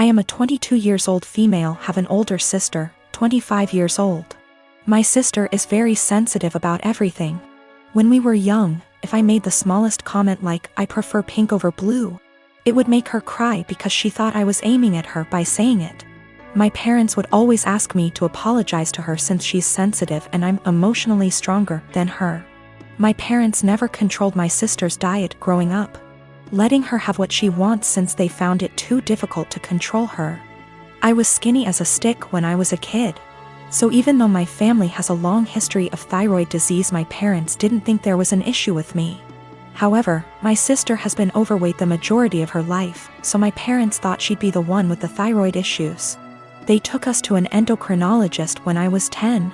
I am a 22 years old female, have an older sister, 25 years old. My sister is very sensitive about everything. When we were young, if I made the smallest comment like, I prefer pink over blue, it would make her cry because she thought I was aiming at her by saying it. My parents would always ask me to apologize to her since she's sensitive and I'm emotionally stronger than her. My parents never controlled my sister's diet growing up, letting her have what she wants since they found it too difficult to control her. I was skinny as a stick when I was a kid. So even though my family has a long history of thyroid disease, my parents didn't think there was an issue with me. However, my sister has been overweight the majority of her life, so my parents thought she'd be the one with the thyroid issues. They took us to an endocrinologist when I was 10.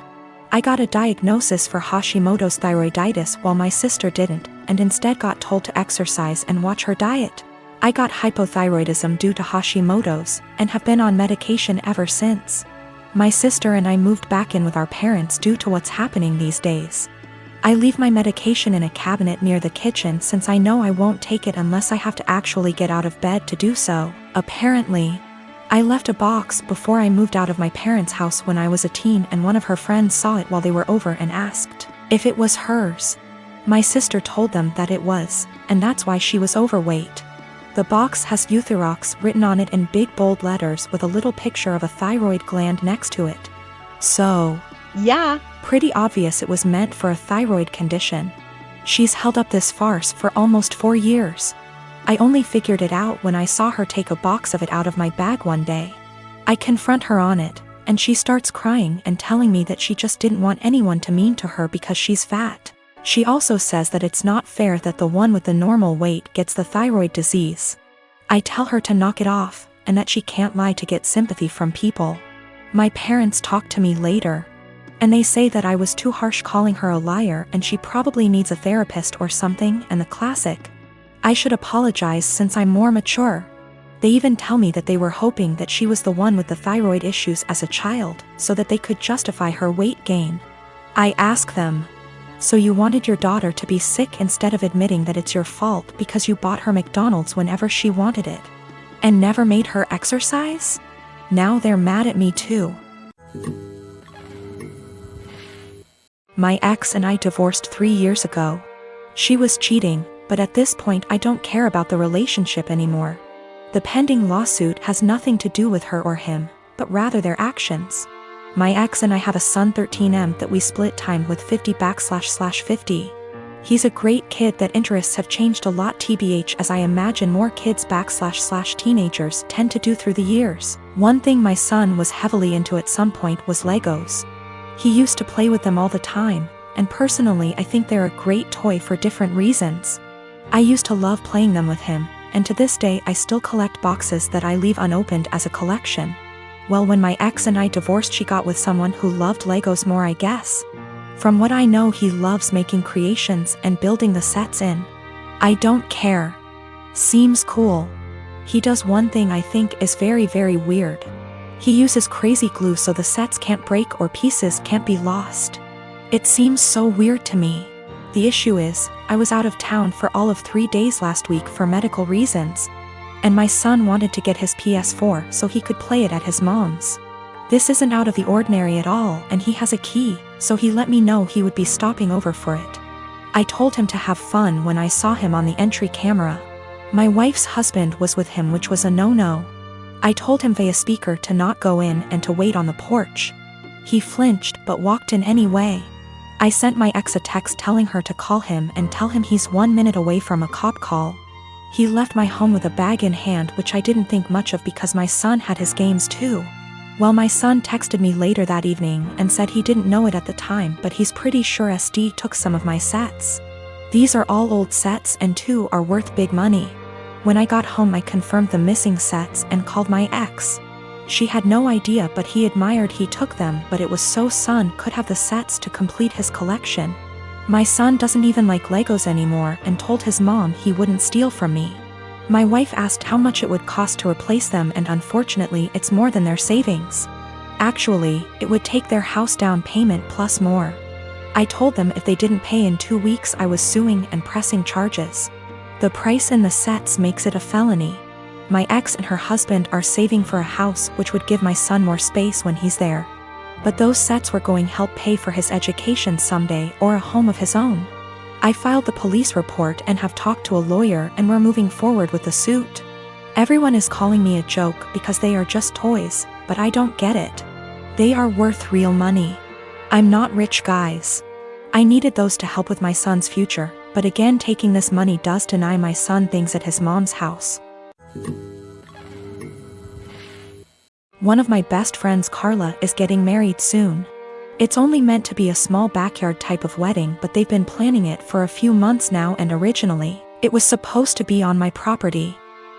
I got a diagnosis for Hashimoto's thyroiditis while my sister didn't, and instead got told to exercise and watch her diet. I got hypothyroidism due to Hashimoto's, and have been on medication ever since. My sister and I moved back in with our parents due to what's happening these days. I leave my medication in a cabinet near the kitchen since I know I won't take it unless I have to actually get out of bed to do so. Apparently, I left a box before I moved out of my parents' house when I was a teen, and one of her friends saw it while they were over and asked if it was hers. My sister told them that it was, and that's why she was overweight. The box has Euthyrox written on it in big bold letters with a little picture of a thyroid gland next to it. So, yeah, pretty obvious it was meant for a thyroid condition. She's held up this farce for almost 4 years. I only figured it out when I saw her take a box of it out of my bag one day. I confront her on it, and she starts crying and telling me that she just didn't want anyone to mean to her because she's fat. She also says that it's not fair that the one with the normal weight gets the thyroid disease. I tell her to knock it off, and that she can't lie to get sympathy from people. My parents talk to me later, and they say that I was too harsh calling her a liar and she probably needs a therapist or something, and the classic, I should apologize since I'm more mature. They even tell me that they were hoping that she was the one with the thyroid issues as a child, so that they could justify her weight gain. I ask them, so you wanted your daughter to be sick instead of admitting that it's your fault because you bought her McDonald's whenever she wanted it, and never made her exercise? Now they're mad at me too. My ex and I divorced 3 years ago. She was cheating, but at this point I don't care about the relationship anymore. The pending lawsuit has nothing to do with her or him, but rather their actions. My ex and I have a son 13M that we split time with 50//50. He's a great kid that interests have changed a lot tbh, as I imagine more kids / teenagers tend to do through the years. One thing my son was heavily into at some point was Legos. He used to play with them all the time, and personally I think they're a great toy for different reasons. I used to love playing them with him, and to this day I still collect boxes that I leave unopened as a collection. Well, when my ex and I divorced, she got with someone who loved Legos more, I guess. From what I know, he loves making creations and building the sets in. I don't care. Seems cool. He does one thing I think is very, very weird. He uses crazy glue so the sets can't break or pieces can't be lost. It seems so weird to me. The issue is, I was out of town for all of 3 days last week for medical reasons, and my son wanted to get his PS4 so he could play it at his mom's. This isn't out of the ordinary at all, and he has a key, so he let me know he would be stopping over for it. I told him to have fun when I saw him on the entry camera. My wife's husband was with him, which was a no-no. I told him via speaker to not go in and to wait on the porch. He flinched but walked in anyway. I sent my ex a text telling her to call him and tell him he's 1 minute away from a cop call. He left my home with a bag in hand, which I didn't think much of because my son had his games too. Well, my son texted me later that evening and said he didn't know it at the time, but he's pretty sure SD took some of my sets. These are all old sets and 2 are worth big money. When I got home I confirmed the missing sets and called my ex. She had no idea, but he admired he took them, but it was so son could have the sets to complete his collection. My son doesn't even like Legos anymore and told his mom he wouldn't steal from me. My wife asked how much it would cost to replace them, and unfortunately it's more than their savings. Actually, it would take their house down payment plus more. I told them if they didn't pay in 2 weeks I was suing and pressing charges. The price in the sets makes it a felony. My ex and her husband are saving for a house which would give my son more space when he's there. But those sets were going to help pay for his education someday or a home of his own. I filed the police report and have talked to a lawyer, and we're moving forward with the suit. Everyone is calling me a joke because they are just toys, but I don't get it. They are worth real money. I'm not rich, guys. I needed those to help with my son's future, but again, taking this money does deny my son things at his mom's house. One of my best friends, Carla, is getting married soon. It's only meant to be a small backyard type of wedding, but they've been planning it for a few months now, and originally, it was supposed to be on my property.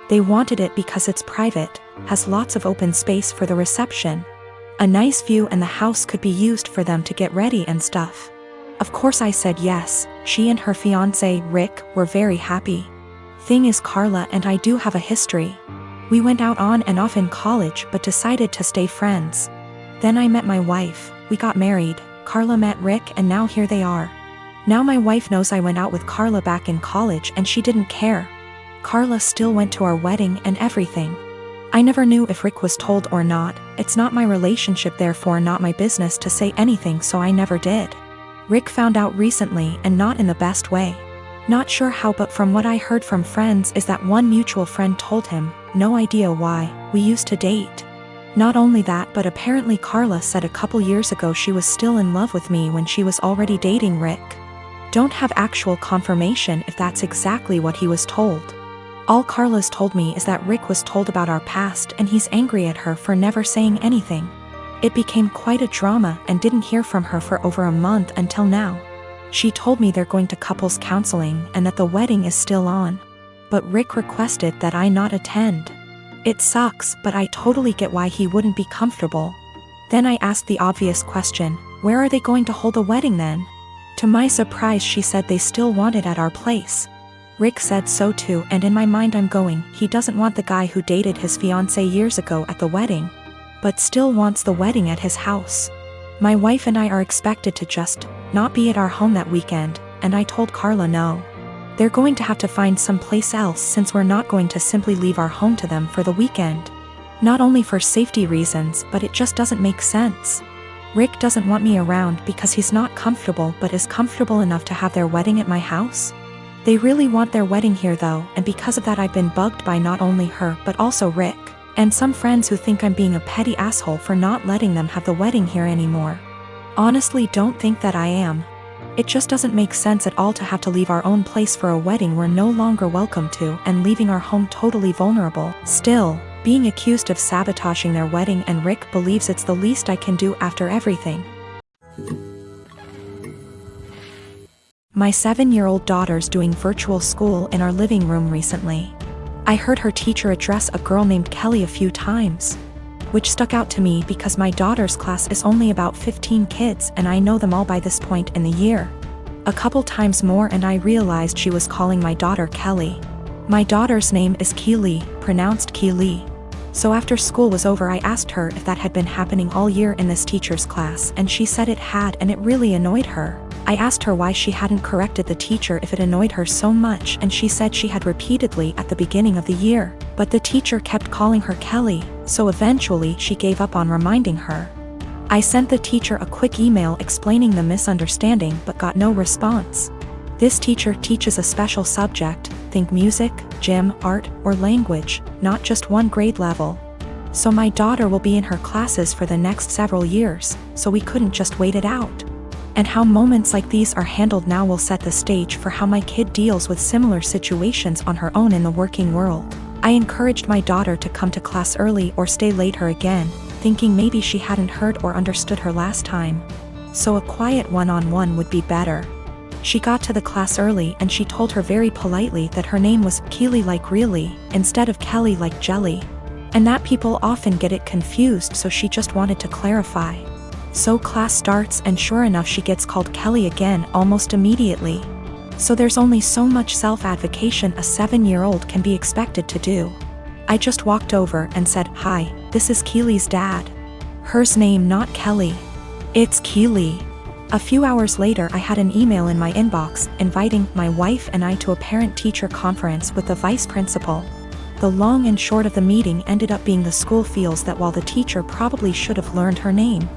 They wanted it because it's private, has lots of open space for the reception, a nice view, and the house could be used for them to get ready and stuff. Of course I said yes. She and her fiancé, Rick, were very happy. Thing is, Carla and I do have a history. We went out on and off in college but decided to stay friends. Then I met my wife, we got married, Carla met Rick, and now here they are. Now my wife knows I went out with Carla back in college and she didn't care. Carla still went to our wedding and everything. I never knew if Rick was told or not. It's not my relationship, therefore not my business to say anything, so I never did. Rick found out recently, and not in the best way. Not sure how, but from what I heard from friends is that one mutual friend told him, no idea why, we used to date. Not only that, but apparently Carla said a couple years ago she was still in love with me when she was already dating Rick. Don't have actual confirmation if that's exactly what he was told. All Carla's told me is that Rick was told about our past and he's angry at her for never saying anything. It became quite a drama and didn't hear from her for over a month until now. She told me they're going to couples counseling and that the wedding is still on. But Rick requested that I not attend. It sucks, but I totally get why he wouldn't be comfortable. Then I asked the obvious question, where are they going to hold the wedding then? To my surprise, she said they still want it at our place. Rick said so too, and in my mind I'm going, he doesn't want the guy who dated his fiancée years ago at the wedding, but still wants the wedding at his house. My wife and I are expected to just not be at our home that weekend, and I told Carla no. They're going to have to find someplace else since we're not going to simply leave our home to them for the weekend. Not only for safety reasons, but it just doesn't make sense. Rick doesn't want me around because he's not comfortable, but is comfortable enough to have their wedding at my house. They really want their wedding here though, and because of that I've been bugged by not only her but also Rick, and some friends who think I'm being a petty asshole for not letting them have the wedding here anymore. Honestly, don't think that I am. It just doesn't make sense at all to have to leave our own place for a wedding we're no longer welcome to, and leaving our home totally vulnerable. Still, being accused of sabotaging their wedding, and Rick believes it's the least I can do after everything. My 7-year-old daughter's doing virtual school in our living room recently. I heard her teacher address a girl named Kelly a few times, which stuck out to me because my daughter's class is only about 15 kids and I know them all by this point in the year. A couple times more and I realized she was calling my daughter Kelly. My daughter's name is Keely, pronounced Keely. So after school was over I asked her if that had been happening all year in this teacher's class, and she said it had, and it really annoyed her. I asked her why she hadn't corrected the teacher if it annoyed her so much, and she said she had repeatedly at the beginning of the year, but the teacher kept calling her Kelly, so eventually she gave up on reminding her. I sent the teacher a quick email explaining the misunderstanding but got no response. This teacher teaches a special subject, think music, gym, art, or language, not just one grade level. So my daughter will be in her classes for the next several years, so we couldn't just wait it out. And how moments like these are handled now will set the stage for how my kid deals with similar situations on her own in the working world. I encouraged my daughter to come to class early or stay later again, thinking maybe she hadn't heard or understood her last time. So a quiet one-on-one would be better. She got to the class early and she told her very politely that her name was Keely like really, instead of Kelly like jelly. And that people often get it confused, so she just wanted to clarify. So class starts and sure enough she gets called Kelly again almost immediately. So there's only so much self-advocation a 7-year-old can be expected to do. I just walked over and said, "Hi, this is Keely's dad. Her's name not Kelly. It's Keely." A few hours later I had an email in my inbox inviting my wife and I to a parent-teacher conference with the vice principal. The long and short of the meeting ended up being the school feels that while the teacher probably should have learned her name,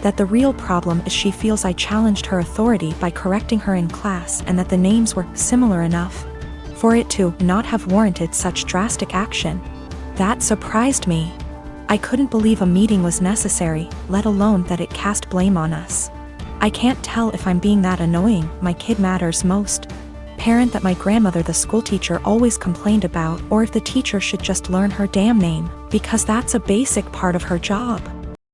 that the real problem is she feels I challenged her authority by correcting her in class and that the names were similar enough for it to not have warranted such drastic action. That surprised me. I couldn't believe a meeting was necessary, let alone that it cast blame on us. I can't tell if I'm being that annoying, my kid matters most parent that my grandmother the school teacher always complained about, or if the teacher should just learn her damn name, because that's a basic part of her job.